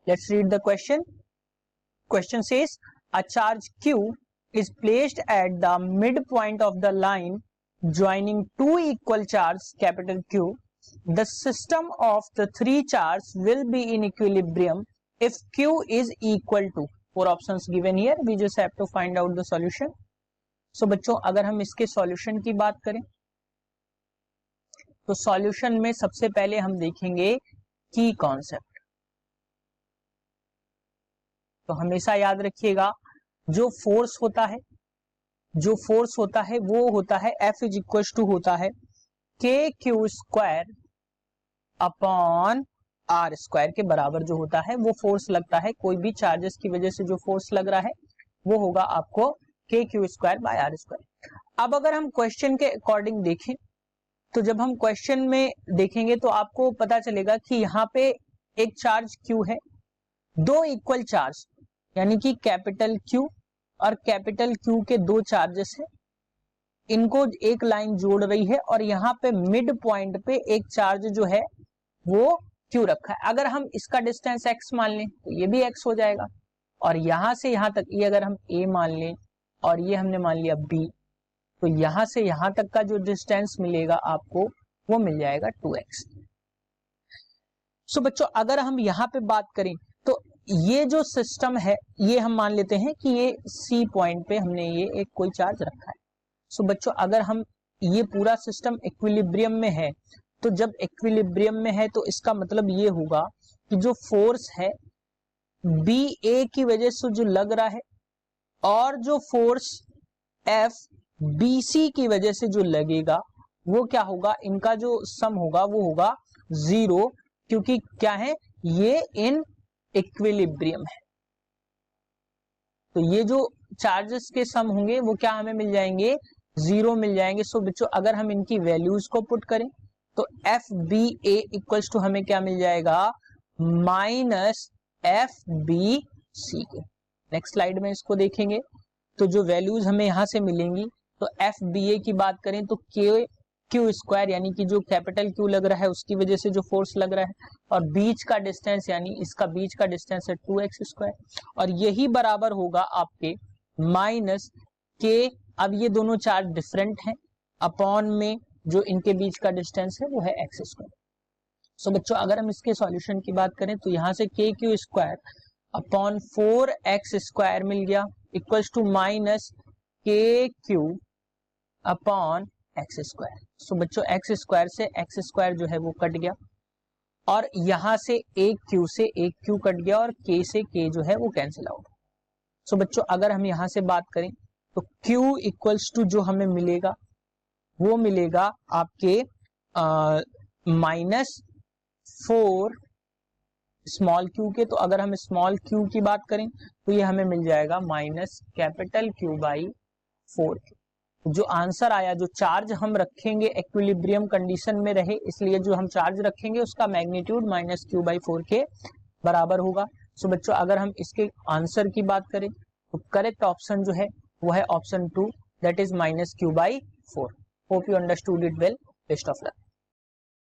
Let's read the question. Question says a charge Q is placed at the midpoint of the line joining two equal charges capital Q. The system of the three charges will be in equilibrium if Q is equal to. Four options given here. We just have to find out the solution. So बच्चों अगर हम इसके solution की बात करें तो solution में सबसे पहले हम देखेंगे की कॉन्सेप्ट. तो हमेशा याद रखिएगा जो फोर्स होता है वो होता है F इज इक्वल टू होता है K Q square upon R square के बराबर जो होता है वो फोर्स लगता है. कोई भी चार्जेस की वजह से जो फोर्स लग रहा है वो होगा आपको K Q square by R square. अब अगर हम क्वेश्चन के अकॉर्डिंग देखें तो जब हम क्वेश्चन में देखेंगे तो आपको पता चलेगा कि यहाँ पे एक चार्ज Q है, दो इक्वल चार्ज यानी कि कैपिटल Q और कैपिटल Q के दो चार्जेस है, इनको एक लाइन जोड़ रही है और यहाँ पे मिड पॉइंट पे एक चार्ज जो है वो Q रखा है. अगर हम इसका डिस्टेंस x मान लें तो ये भी x हो जाएगा और यहां से यहां तक ये अगर हम a मान लें और ये हमने मान लिया b, तो यहां से यहां तक का जो डिस्टेंस मिलेगा आपको वो मिल जाएगा 2x. सो बच्चों अगर हम यहाँ पे बात करें तो ये जो सिस्टम है ये हम मान लेते हैं कि ये C पॉइंट पे हमने ये एक कोई चार्ज रखा है. सो बच्चों अगर हम ये पूरा सिस्टम इक्विलिब्रियम में है तो जब इक्विलिब्रियम में है तो इसका मतलब ये होगा कि जो फोर्स है BA की वजह से जो लग रहा है और जो फोर्स F BC की वजह से जो लगेगा वो क्या होगा, इनका जो सम होगा वो होगा 0, क्योंकि क्या है ये इन इक्विलिब्रियम है. तो ये जो चार्जेस के सम होंगे वो क्या हमें मिल जाएंगे, 0 मिल जाएंगे. सो बच्चों अगर हम इनकी वैल्यूज को पुट करें तो FBA इक्वल्स टू हमें क्या मिल जाएगा, माइनस FBC के. नेक्स्ट स्लाइड में इसको देखेंगे तो जो वैल्यूज हमें यहां से मिलेंगी तो FBA की बात करें तो क्यू स्क्वायर यानी कि जो कैपिटल Q लग रहा है उसकी वजह से जो फोर्स लग रहा है और बीच का डिस्टेंस यानी इसका बीच का डिस्टेंस है 2x स्क्वायर और यही बराबर होगा आपके माइनस के, अब ये दोनों चार्ज डिफरेंट हैं, अपॉन में जो इनके बीच का डिस्टेंस है वो है x स्क्वायर. सो बच्चों अगर हम इसके सॉल्यूशन की बात करें तो यहां से K Q square upon 4x square मिल गया equals to minus K Q upon X square. So बच्चों एक्स स्क्वायर से एक्स स्क्वायर जो है वो कट गया और यहां से एक क्यू से एक क्यू कट गया और के से के जो है वो कैंसिल आउट. सो बच्चों अगर हम यहां से बात करें तो Q इक्वल्स टू जो हमें मिलेगा वो मिलेगा आपके माइनस 4 स्मॉल q के. तो अगर हम स्मॉल q की बात करें तो ये हमें मिल जाएगा माइनस कैपिटल Q बाई 4. जो आंसर आया, जो चार्ज हम रखेंगे इक्विलिब्रियम कंडीशन में रहे इसलिए जो हम चार्ज रखेंगे उसका मैग्नीट्यूड माइनस Q बाई 4 के बराबर होगा. सो बच्चों अगर हम इसके आंसर की बात करें तो करेक्ट ऑप्शन जो है वो है option 2, that is minus Q by 4. Hope you understood it well. Best of luck.